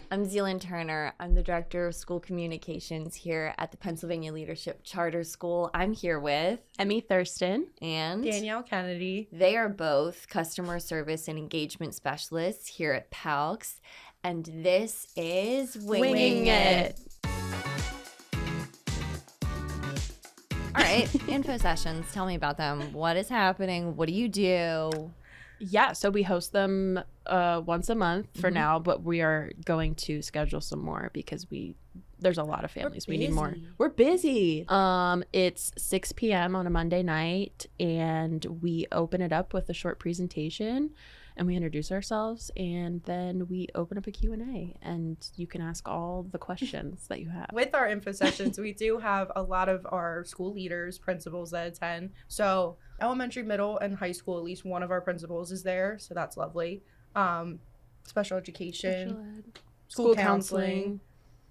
I'm Zealand Turner. I'm the Director of School Communications here at the Pennsylvania Leadership Charter School. I'm here with Emmi, Thurston, and Danielle, Kennedy. They are both customer service and engagement specialists here at PALCS, and this is Winging It. All right, info sessions. Tell me about them. What is happening? What do you do? Yeah, so we host them once a month for now, but we are going to schedule some more because there's a lot of families. We need more. We're busy. It's 6 p.m. on a Monday night, and we open it up with a short presentation, and we introduce ourselves, and then we open up a Q&A, and you can ask all the questions that you have. With our info sessions, we do have a lot of our school leaders, principals that attend. So elementary, middle, and high school, at least one of our principals is there, so that's lovely. Special education, school counseling,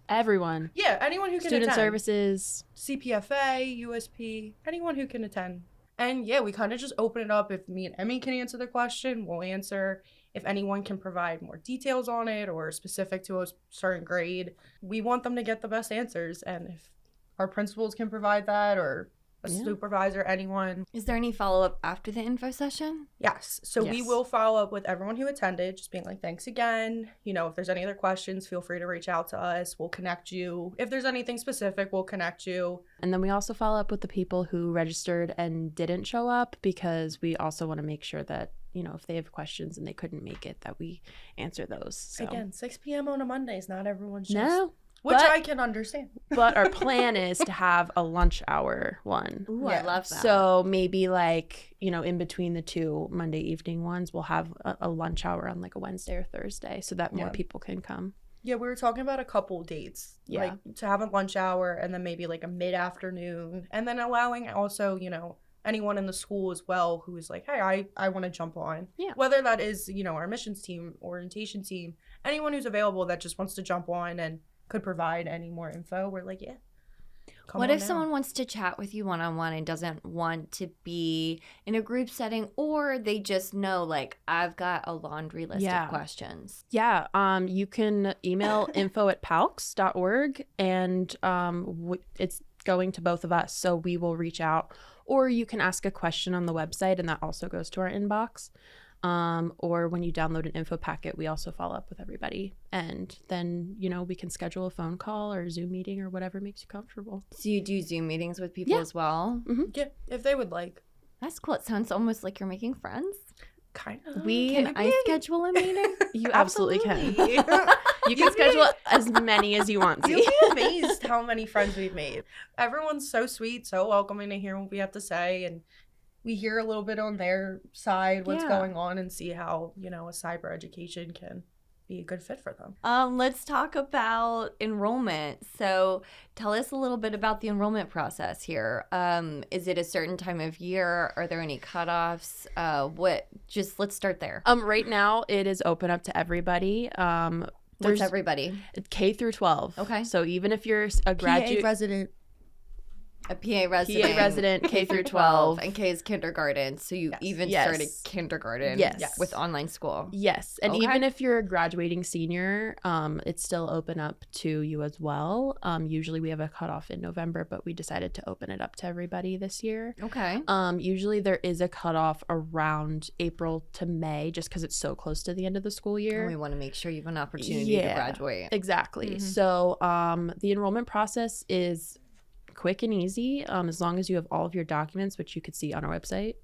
everyone. Yeah, anyone who can Student attend. services. CPFA, USP, anyone who can attend. And yeah, we kind of just open it up. If me and Emmi can answer the question, we'll answer. If anyone can provide more details on it or specific to a certain grade, we want them to get the best answers. And if our principals can provide that or a supervisor, anyone. Is there any follow-up after the info session? Yes. So we will follow up with everyone who attended, just being like, thanks again. You know, if there's any other questions, feel free to reach out to us. We'll connect you. If there's anything specific, we'll connect you. And then we also follow up with the people who registered and didn't show up because we also want to make sure that, you know, if they have questions and they couldn't make it, that we answer those. So. Again, 6 p.m. on a Monday is not everyone's No. Which I can understand. But our plan is to have a lunch hour one. Ooh, I love that. So maybe like, you know, in between the two Monday evening ones, we'll have a lunch hour on like a Wednesday or Thursday so that more people can come. Yeah, we were talking about a couple dates. Yeah. Like to have a lunch hour and then maybe like a mid-afternoon. And then allowing also, you know, anyone in the school as well who is like, hey, I want to jump on. Yeah. Whether that is, you know, our missions team, orientation team, anyone who's available that just wants to jump on and could provide any more info, we're like, yeah. What if someone wants to chat with you one-on-one and doesn't want to be in a group setting, or they just know, like, I've got a laundry list of questions? Yeah, you can email info@palcs.org, and it's going to both of us, so we will reach out. Or you can ask a question on the website, and that also goes to our inbox. Or when you download an info packet, we also follow up with everybody. And then, you know, we can schedule a phone call or a Zoom meeting or whatever makes you comfortable. So you do Zoom meetings with people as well? Mm-hmm. Yeah, if they would like. That's cool. It sounds almost like you're making friends. Kind of. Can I schedule a meeting? You absolutely can. You can schedule as many as you want to. You'll be amazed how many friends we've made. Everyone's so sweet, so welcoming to hear what we have to say, and we hear a little bit on their side what's going on and see how, you know, a cyber education can be a good fit for them. Let's talk about enrollment. So tell us a little bit about the enrollment process here. Is it a certain time of year? Are there any cutoffs? Let's start there. Right now it is open up to everybody. What's everybody? K through 12. Okay. So even if you're a graduate resident. A PA resident, K through 12. And K is kindergarten. So you even started kindergarten with online school. Yes. And even if you're a graduating senior, it's still open up to you as well. Usually we have a cutoff in November, but we decided to open it up to everybody this year. Okay. Usually there is a cutoff around April to May just because it's so close to the end of the school year. And we want to make sure you have an opportunity to graduate. Exactly. Mm-hmm. So the enrollment process is quick and easy, as long as you have all of your documents, which you could see on our website.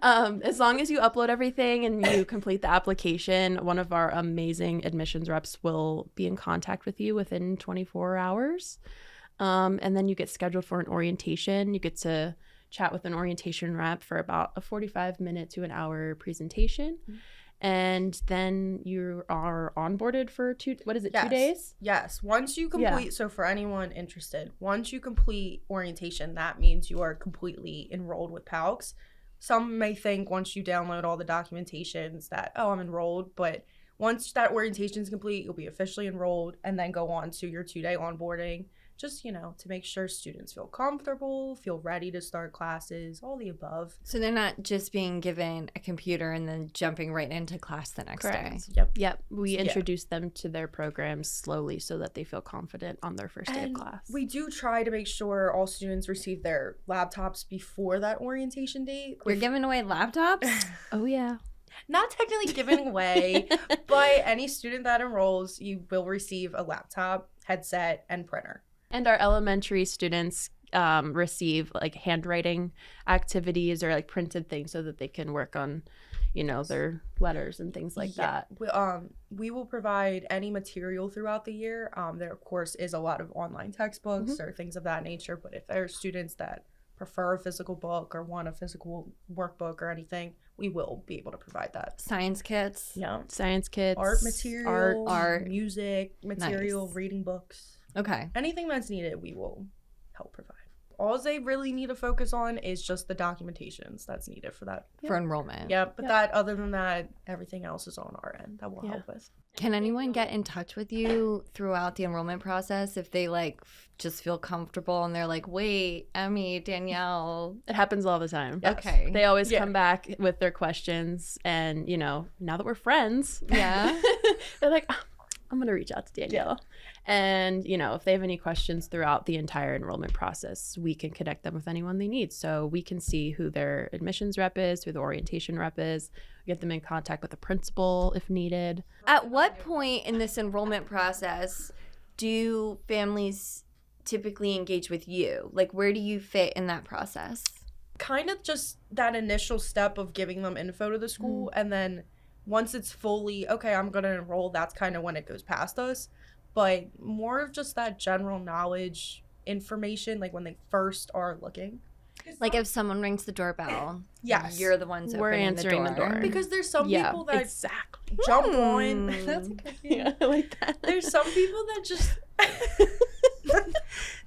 As long as you upload everything and you complete the application, one of our amazing admissions reps will be in contact with you within 24 hours. And then you get scheduled for an orientation. You get to chat with an orientation rep for about a 45-minute to an hour presentation. Mm-hmm. And then you are onboarded for 2 days? Yes. Once you complete, so for anyone interested, once you complete orientation, that means you are completely enrolled with PALCS. Some may think once you download all the documentations that, oh, I'm enrolled. But once that orientation is complete, you'll be officially enrolled and then go on to your 2-day onboarding. just, to make sure students feel comfortable, feel ready to start classes, all the above. So they're not just being given a computer and then jumping right into class the next day. Yep. We introduce them to their programs slowly so that they feel confident on their first day of class. We do try to make sure all students receive their laptops before that orientation date. We're giving away laptops? Oh, yeah. Not technically giving away, but any student that enrolls, you will receive a laptop, headset, and printer. And our elementary students receive like handwriting activities or like printed things so that they can work on, their letters and things like that. We will provide any material throughout the year. There, of course, is a lot of online textbooks or things of that nature. But if there are students that prefer a physical book or want a physical workbook or anything, we will be able to provide that. Science kits. Yeah. Science kits. Art material. Art. Music material. Nice. Reading books. Okay. Anything that's needed, we will help provide. All they really need to focus on is just the documentations that's needed for that. For enrollment. Yeah, but that, other than that, everything else is on our end that we'll help with. Can anyone get in touch with you throughout the enrollment process if they just feel comfortable and they're like, wait, Emmi, Danielle? It happens all the time. Yes. Okay. They always come back with their questions, and now that we're friends, Yeah. they're like, oh, I'm gonna reach out to Danielle. And if they have any questions throughout the entire enrollment process, we can connect them with anyone they need. So we can see who their admissions rep is, who the orientation rep is, get them in contact with the principal if needed. At what point in this enrollment process do families typically engage with you? Like, where do you fit in that process? Kind of just that initial step of giving them info to the school, and then once it's fully, okay, I'm going to enroll, that's kind of when it goes past us. But more of just that general knowledge information, like when they first are looking. Like if someone rings the doorbell, yes, you're the ones We're opening answering the door. Because there's some people that exactly jump on. That's a good yeah, I like that. There's some people that just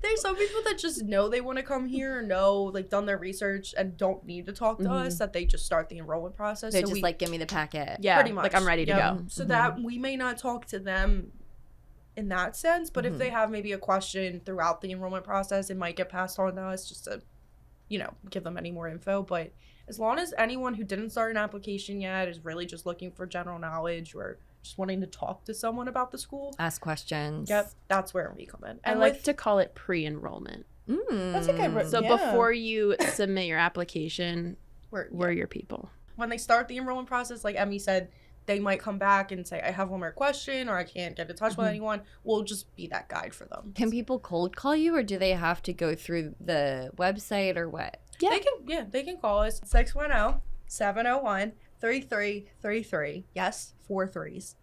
there's some people that just know they want to come here, done their research and don't need to talk to us, that they just start the enrollment process. They're just give me the packet. Yeah, pretty much. Like I'm ready to go. So that we may not talk to them in that sense, but if they have maybe a question throughout the enrollment process, it might get passed on to us just to, give them any more info. But as long as anyone who didn't start an application yet is really just looking for general knowledge or just wanting to talk to someone about the school, Ask questions. yep, that's where we come in. I like to call it pre-enrollment. That's a good word. So before you submit your application, we're your people. When they start the enrollment process, like Emmi said, they might come back and say, I have one more question, or I can't get in touch with anyone. We'll just be that guide for them. Can people cold call you, or do they have to go through the website, or what? Yeah. They can call us 610-701-3333. Yes, 4 3s.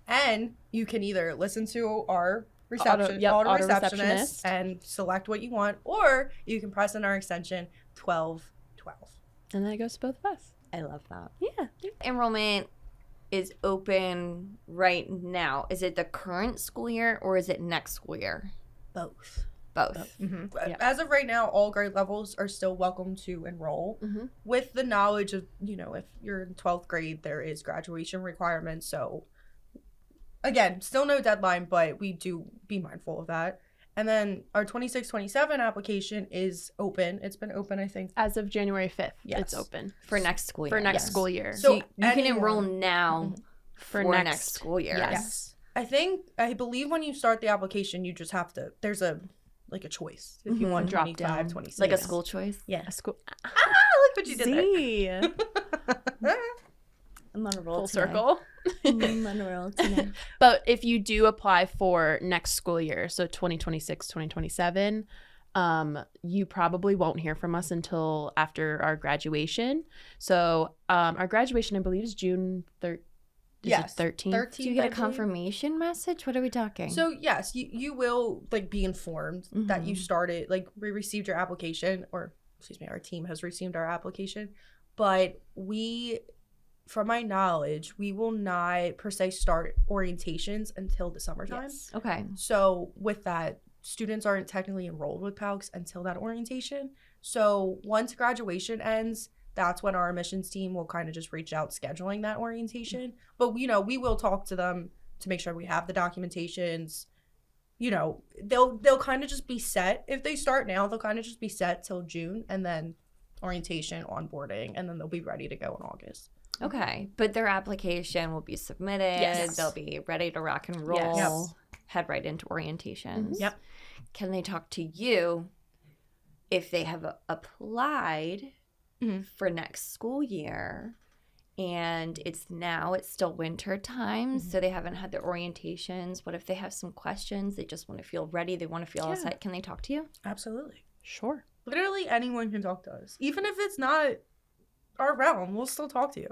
And you can either listen to our auto receptionist and select what you want, or you can press in our extension 1212. And that goes to both of us. I love that. Yeah. Mm-hmm. Enrollment is open right now. Is it the current school year or is it next school year? Both. Mm-hmm. Yep. As of right now, all grade levels are still welcome to enroll with the knowledge of, if you're in 12th grade, there is graduation requirements. So again, still no deadline, but we do be mindful of that. And then our 26-27 application is open. It's been open, I think. As of January 5th, Yes. it's open. For next school year. For next school year. So you can enroll now For for next- next school year. Yes. I believe when you start the application, you just have to, there's a choice. If you want Drop 25, down. 26. Like a school choice? Yeah. A school. Look what you did there. I'm on a roll Full circle. I'm on a roll today. But if you do apply for next school year, so 2026, 2027, you probably won't hear from us until after our graduation. So our graduation, I believe, is June 13th. Yes. 13th. Do you get a confirmation message? What are we talking? So yes, you will be informed that you started, we received your application, or excuse me, our team has received our application, but from my knowledge, we will not per se start orientations until the summertime. Yes. Okay. So with that, students aren't technically enrolled with PALCS until that orientation. So once graduation ends, that's when our admissions team will kind of just reach out scheduling that orientation. But we will talk to them to make sure we have the documentations, you know, they'll kind of just be set. If they start now, they'll kind of just be set till June, and then orientation, onboarding, and then they'll be ready to go in August. Okay, but their application will be submitted. Yes. They'll be ready to rock and roll. Yes. Head right into orientations. Yep. Can they talk to you if they have applied for next school year? And it's still winter time, so they haven't had their orientations. What if they have some questions? They just want to feel ready. They want to feel outside. Can they talk to you? Absolutely. Sure. Literally anyone can talk to us. Even if it's not our realm, we'll still talk to you.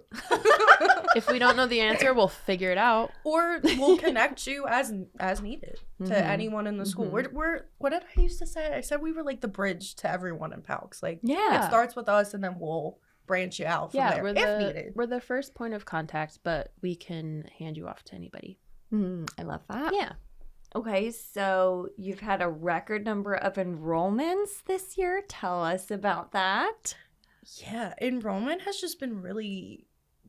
If we don't know the answer, we'll figure it out. Or we'll connect you as needed to anyone in the school. We're what did I used to say? I said we were like the bridge to everyone in PALCS. Like, Yeah. it starts with us, and then we'll branch you out from there if needed. We're the first point of contact, but we can hand you off to anybody. I love that. Yeah. Okay, so you've had a record number of enrollments this year. Tell us about that. Yeah, enrollment has just been really,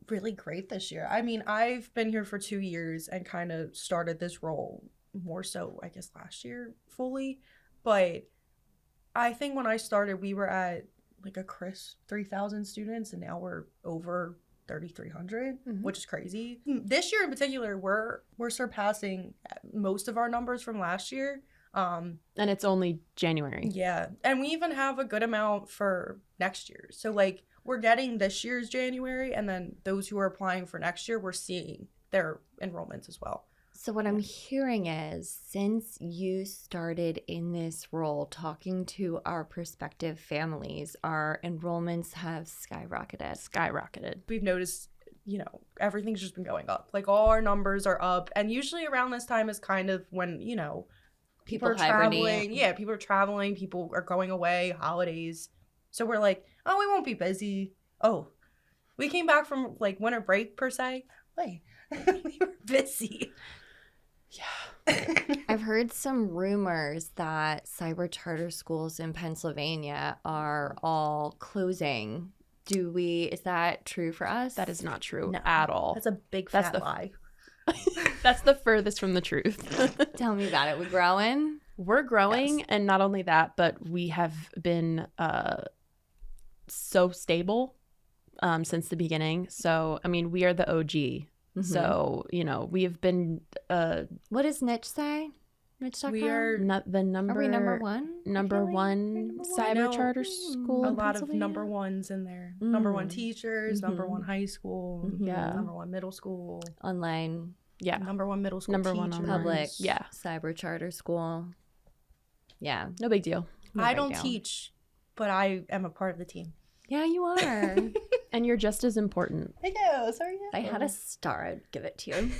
really great this year. I mean, I've been here for 2 years and kind of started this role more so, I guess, last year fully. But I think when I started, we were at like a crisp 3,000 students, and now we're over 3,300, which is crazy. This year in particular, we're surpassing most of our numbers from last year. And it's only January. Yeah. And we even have a good amount for next year. So like we're getting this year's January, and then those who are applying for next year, we're seeing their enrollments as well. So what I'm hearing is, since you started in this role talking to our prospective families, our enrollments have skyrocketed. We've noticed, you know, everything's just been going up. Like all our numbers are up. And usually around this time is kind of when, you know, people are traveling. Yeah, people are traveling. People are going away, holidays. So we're like, oh, we won't be busy. Oh, we came back from like winter break per se. Wait, we were busy. Yeah. I've heard some rumors that cyber charter schools in Pennsylvania are all closing. Is that true for us? That is not true No. at all. That's a big fat lie. That's the furthest from the truth. Tell me about it. We're growing. We're growing, Yes. and not only that, but we have been so stable since the beginning. So, I mean, we are the OG. So, you know, we have been What does Niche say? Niche.com? We are not the number. Are we number one? Number Really? one Number one? cyber I know charter school. a in lot of Pennsylvania. number ones in there. Number one teachers, number Mhm. one high school, Yeah. number one middle school, Online, Yeah. number one middle school Number one teachers. online. public, Yeah. cyber charter school. Yeah. No big deal. No I big don't deal. teach, but I am a part of the team. Yeah, you are. And you're just as important. I know, sorry. If I had a star, I'd give it to you.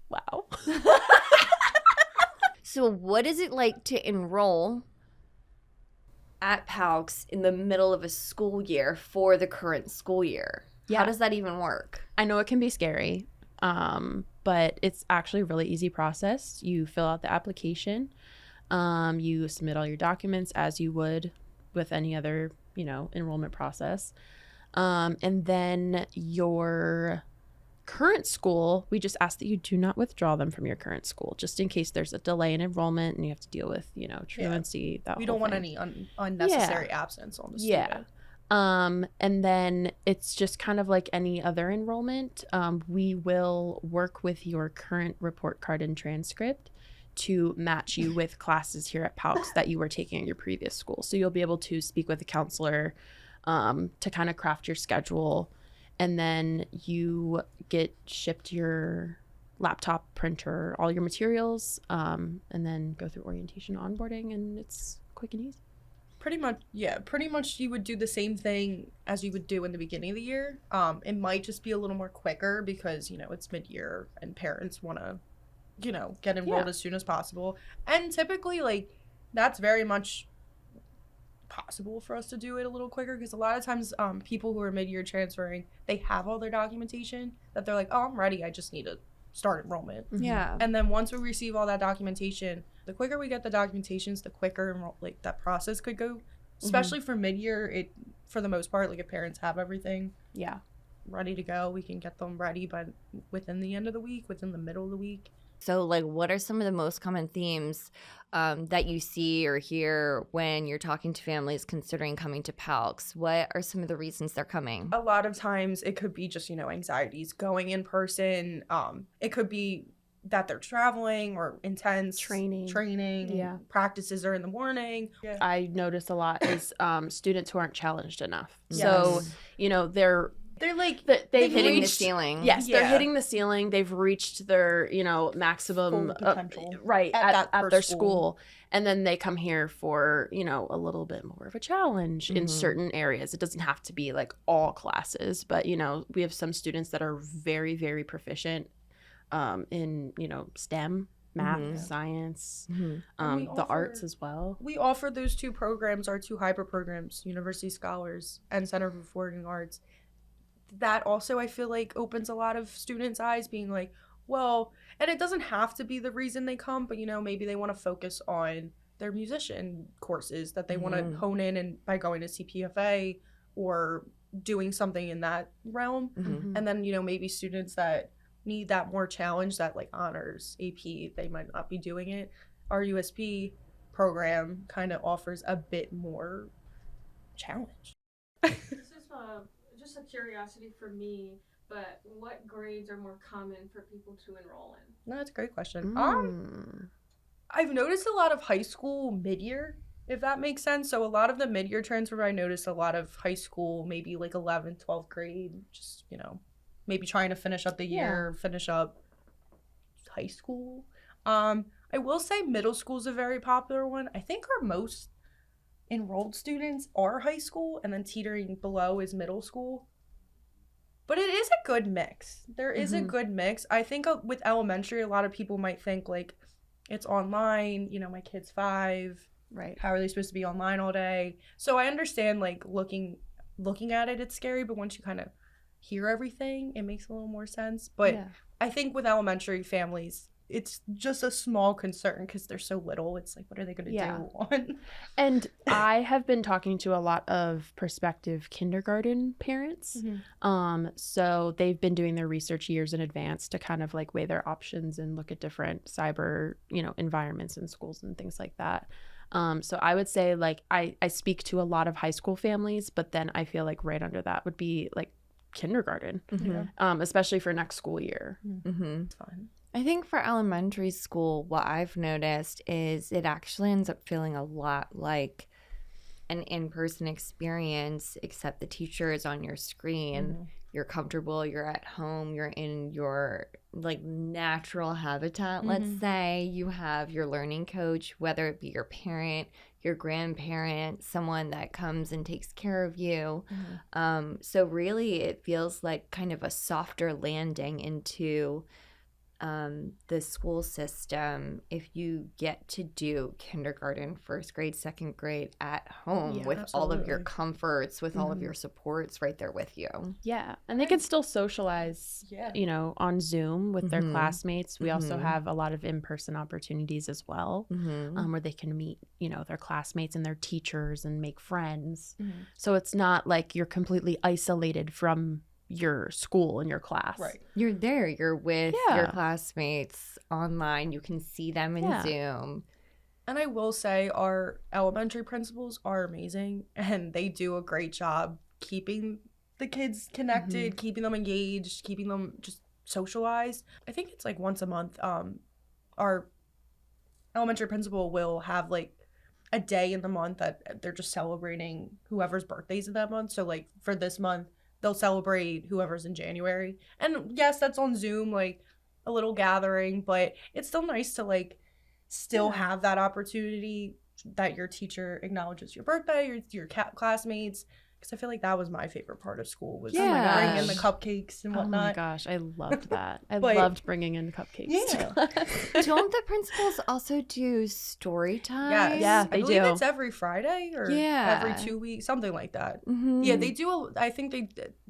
Wow. So what is it like to enroll at PALCS in the middle of a school year for the current school year? Yeah. How does that even work? I know it can be scary, but it's actually a really easy process. You fill out the application. You submit all your documents as you would with any other, you know, enrollment process. And then your current school, we just ask that you do not withdraw them from your current school, just in case there's a delay in enrollment and you have to deal with, you know, truancy. That We whole don't want thing. any unnecessary absence on the student. And then it's just kind of like any other enrollment. We will work with your current report card and transcript to match you with classes here at PALCS that you were taking at your previous school. So you'll be able to speak with a counselor to kind of craft your schedule. And then you get shipped your laptop, printer, all your materials, and then go through orientation, onboarding, and it's quick and easy. Pretty much you would do the same thing as you would do in the beginning of the year. It might just be a little more quicker because, you know, it's mid-year and parents want to, you know, get enrolled as soon as possible. And typically, like, that's very much possible for us to do it a little quicker because a lot of times people who are mid-year transferring, they have all their documentation that they're like, oh, I'm ready, I just need to start enrollment. Yeah. And then once we receive all that documentation, the quicker we get the documentations, the quicker like that process could go. Especially for mid-year, it for the most part, like if parents have everything Yeah. ready to go, we can get them ready by within the end of the week, within the middle of the week. So, like, what are some of the most common themes that you see or hear when you're talking to families considering coming to PALCS? What are some of the reasons they're coming? A lot of times it could be just, anxieties going in person. It could be that they're traveling or intense training. Yeah. Practices are in the morning. Yeah. I notice a lot is students who aren't challenged enough. Yes. So, they're like they've hitting the reached ceiling. Yes, they're hitting the ceiling. They've reached their maximum full potential right at their school, and then they come here for a little bit more of a challenge in certain areas. It doesn't have to be like all classes, but we have some students that are very, very proficient in STEM, math, science, the arts as well. We offer those two programs, our two hybrid programs, University Scholars and Center for Performing Arts. That also, I feel like, opens a lot of students' eyes, being like, well, and it doesn't have to be the reason they come, but, maybe they want to focus on their musician courses that they want to hone in and by going to CPFA or doing something in that realm. And then, maybe students that need that more challenge, that like honors, AP, they might not be doing it. Our USP program kind of offers a bit more challenge. This is just a curiosity for me, but what grades are more common for people to enroll in? No, that's a great question. I've noticed a lot of high school mid-year, if that makes sense. So a lot of the mid-year transfer, I noticed a lot of high school, maybe like 11th, 12th grade, just, maybe trying to finish up the year, finish up high school. I will say middle school is a very popular one. I think our most enrolled students are high school, and then teetering below is middle school. But it is a good mix. There is a good mix. I think with elementary, a lot of people might think like it's online, my kid's 5. Right. How are they supposed to be online all day? So I understand like looking at it, it's scary, but once you kind of hear everything, it makes a little more sense. But I think with elementary families, it's just a small concern because they're so little. It's like, what are they going to do on? And I have been talking to a lot of prospective kindergarten parents. So they've been doing their research years in advance to kind of like weigh their options and look at different cyber, environments in schools and things like that. So I would say like I speak to a lot of high school families, but then I feel like right under that would be like kindergarten, especially for next school year. It's fun. I think for elementary school, what I've noticed is it actually ends up feeling a lot like an in-person experience, except the teacher is on your screen. You're comfortable, you're at home, you're in your like natural habitat. Let's say you have your learning coach, whether it be your parent, your grandparent, someone that comes and takes care of you. So really it feels like kind of a softer landing into the school system if you get to do kindergarten, first grade, second grade at home with all of your comforts, with all of your supports right there with you. Yeah. And they can still socialize, on Zoom with their classmates. We also have a lot of in-person opportunities as well, where they can meet, their classmates and their teachers and make friends. So it's not like you're completely isolated from your school and your class. Right. You're there. You're with your classmates online. You can see them in Zoom. And I will say our elementary principals are amazing, and they do a great job keeping the kids connected, keeping them engaged, keeping them just socialized. I think it's like once a month. Our elementary principal will have like a day in the month that they're just celebrating whoever's birthdays in that month. So like for this month, they'll celebrate whoever's in January. And yes, that's on Zoom, like a little gathering, but it's still nice to like still have that opportunity that your teacher acknowledges your birthday, your classmates. Because I feel like that was my favorite part of school was bringing in the cupcakes and whatnot. Oh my gosh, I loved that. I loved bringing in cupcakes to class. Don't the principals also do story time? Yes. Yeah, they I believe do. It's every Friday or every 2 weeks, something like that. Yeah, they do. I think they,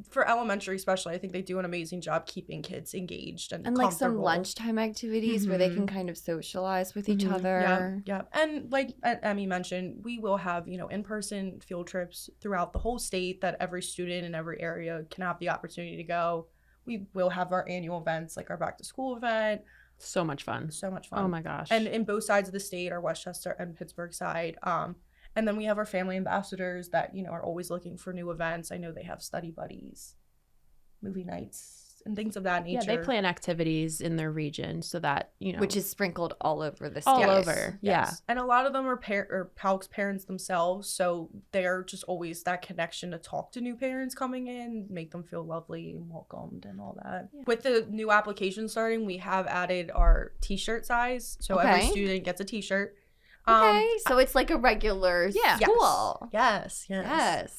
for elementary especially, I think they do an amazing job keeping kids engaged and like some lunchtime activities where they can kind of socialize with each other. Yeah. And like Emmi mentioned, we will have, in-person field trips throughout the whole state that every student in every area can have the opportunity to go. We will have our annual events, like our back to school event. So much fun. So much fun. Oh my gosh. And in both sides of the state, our Westchester and Pittsburgh side. And then we have our family ambassadors that, you know, are always looking for new events. I know they have study buddies, movie nights, and things of that nature. Yeah, they plan activities in their region so that, you know. Which is sprinkled all over the state. all over. Yeah. And a lot of them are PALCS parents themselves. So they're just always that connection to talk to new parents coming in, make them feel lovely and welcomed and all that. Yeah. With the new application starting, we have added our t-shirt size. So every student gets a t-shirt. Okay, so it's like a regular school. Yes.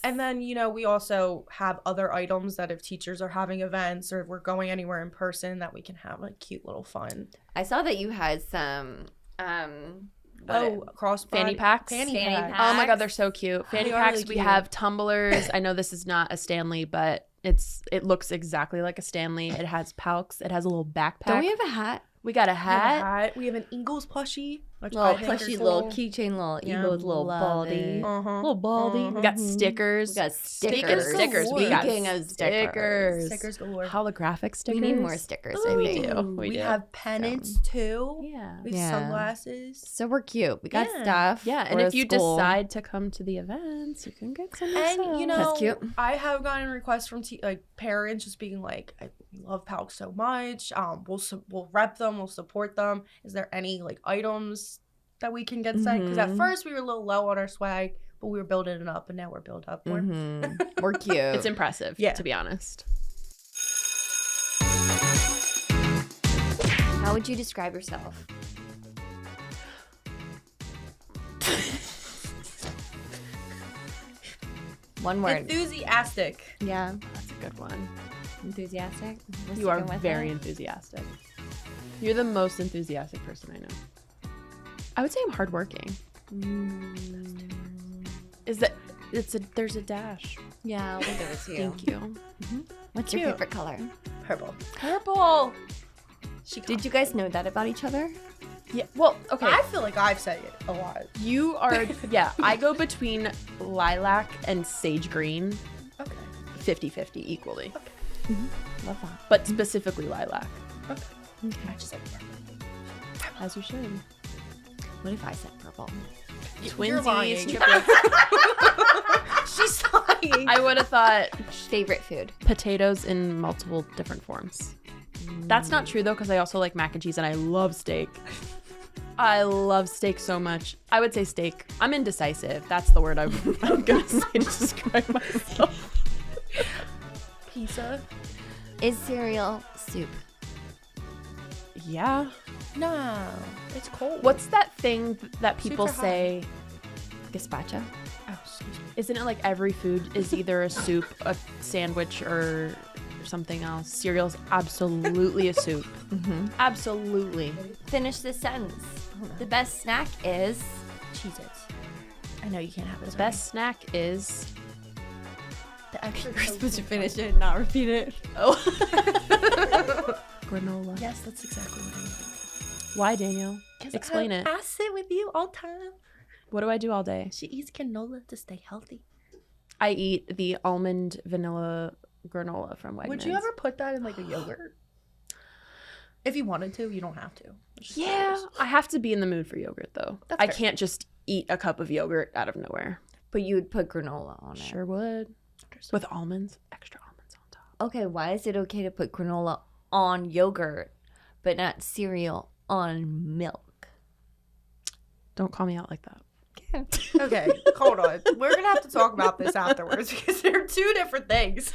And then, you know, we also have other items that if teachers are having events or if we're going anywhere in person that we can have like cute little fun. I saw that you had some crossbody fanny packs. Fanny packs. Oh my god, they're so cute. Fanny packs. Really we cute. have tumblers. I know this is not a Stanley, but it looks exactly like a Stanley. It has PALCS. It has a little backpack. Don't we have a hat? We got a hat. We have an Eagles plushie. Little plushy, little keychain, little eagle with little baldy. Little baldy. We got stickers. We got stickers. Stickers. We got Speaking of stickers. Stickers galore. Holographic stickers. We need more stickers, I We think. do. We have pennants too. Yeah. We have sunglasses. So we're cute. We got stuff. Yeah, and for if you school. decide to come to the events, you can get some yourself. And you know, That's cute. I have gotten requests from parents just being like, "I love PALCS so much. We'll rep them. We'll support them. Is there any like items that we can get sent?" Because at first we were a little low on our swag, but we were building it up, and now we're built up more. We're cute. It's impressive, to be honest. How would you describe yourself? One word. Enthusiastic. Yeah. That's a good one. Enthusiastic. You are very enthusiastic. You're the most enthusiastic person I know. I would say I'm hardworking. Is that there's a dash. Yeah, we'll give it to you. Thank you. What's your favorite color? Purple. Purple. Did you guys know that about each other? Yeah. Well, okay. I feel like I've said it a lot. You are. Yeah. I go between lilac and sage green. Okay. 50-50 equally. Okay. Love that. But specifically lilac. Okay. Okay. I just said purple. As you should. What if I said purple? You're lying. Twinsies. She's lying. I would have thought Favorite food? potatoes in multiple different forms. That's not true though, because I also like mac and cheese and I love steak. I love steak so much. I would say steak. I'm indecisive. That's the word I'm gonna say to describe myself. Pizza. Is cereal soup? Yeah. No, it's cold. What's that thing that people Super hot. say? Gazpacho? Oh, excuse me. Isn't it like every food is either a soup, a sandwich, or something else? Cereal's absolutely a soup. Absolutely. Finish this sentence. The best snack is... Cheez-Its. I know you can't have it. The best snack is... The extra. You're supposed to finish it and not repeat it. Oh. Granola. Yes, that's exactly what I mean. Why, Danielle? Explain it. I sit with you all the time. What do I do all day? She eats canola to stay healthy. I eat the almond vanilla granola from Wegmans. Would you ever put that in like a yogurt? If you wanted to, you don't have to. Just Yeah, curious. I have to be in the mood for yogurt though. That's I fair. can't just eat a cup of yogurt out of nowhere. But you would put granola on it. Sure would. With almonds, extra almonds on top. Okay, why is it okay to put granola on yogurt, but not cereal on milk? Don't call me out like that. Okay, hold on. We're gonna have to talk about this afterwards because they're two different things.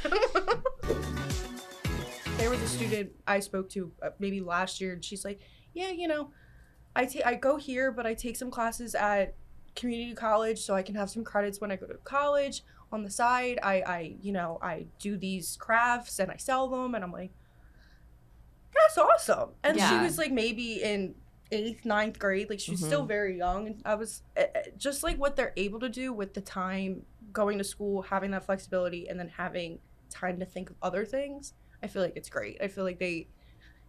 There was a student I spoke to maybe last year, and she's like, "Yeah, you know, I go here, but I take some classes at community college so I can have some credits when I go to college. On the side, I do these crafts and I sell them." And I'm like, "That's awesome." And she Yeah. was like maybe in 8th, 9th grade, like she's still very young, and I was just like what they're able to do with the time going to school, having that flexibility, and then having time to think of other things. I feel like it's great. I feel like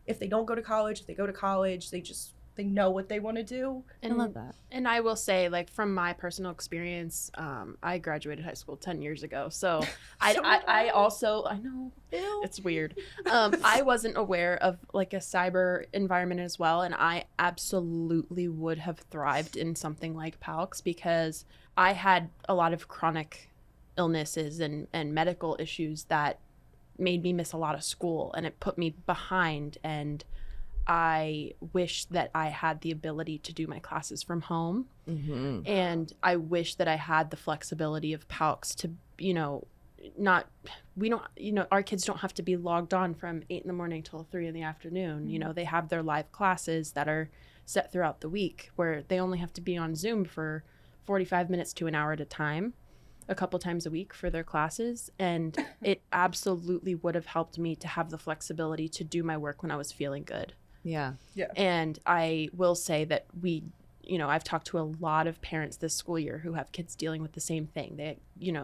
if they don't go to college, if they go to college, they just they know what they want to do. I love that. And I will say, like, from my personal experience, I graduated high school 10 years ago. So I also, I know, it's weird. I wasn't aware of, like, a cyber environment as well. And I absolutely would have thrived in something like PALCS because I had a lot of chronic illnesses and medical issues that made me miss a lot of school. And it put me behind. And I wish that I had the ability to do my classes from home. Mm-hmm. And I wish that I had the flexibility of PALCS to, our kids don't have to be logged on from 8 a.m. till 3 p.m. Mm-hmm. They have their live classes that are set throughout the week where they only have to be on Zoom for 45 minutes to an hour at a time, a couple times a week for their classes. And it absolutely would have helped me to have the flexibility to do my work when I was feeling good. Yeah. And I will say that I've talked to a lot of parents this school year who have kids dealing with the same thing. They,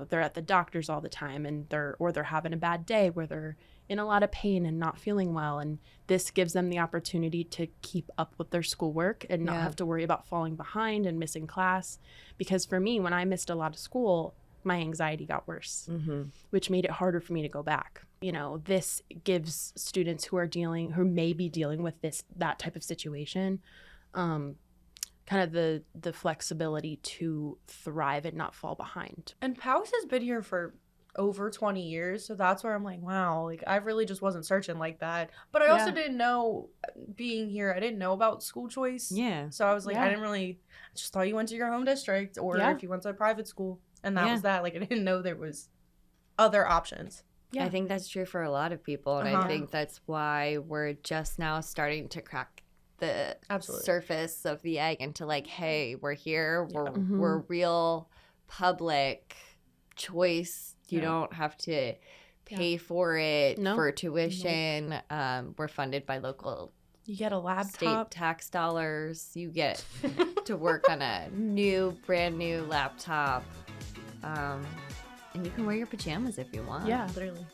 they're at the doctors all the time and they're having a bad day where they're in a lot of pain and not feeling well. And this gives them the opportunity to keep up with their schoolwork and not have to worry about falling behind and missing class. Because for me, when I missed a lot of school, my anxiety got worse, which made it harder for me to go back. This gives students who may be dealing with that type of situation, kind of the flexibility to thrive and not fall behind. And PALCS has been here for over 20 years, so that's where I'm like, wow, like I really just wasn't searching like that. But I also didn't know, being here, I didn't know about school choice. Yeah. So I was like, I just thought you went to your home district or if you went to a private school, and that was that. Like, I didn't know there was other options. Yeah. I think that's true for a lot of people, and I think that's why we're just now starting to crack the surface of the egg into, like, hey, we're here, we're real public choice. You don't have to pay for it for tuition. We're funded by local You get a laptop. State tax dollars. You get to work on a brand new laptop. And you can wear your pajamas if you want. Yeah. Literally.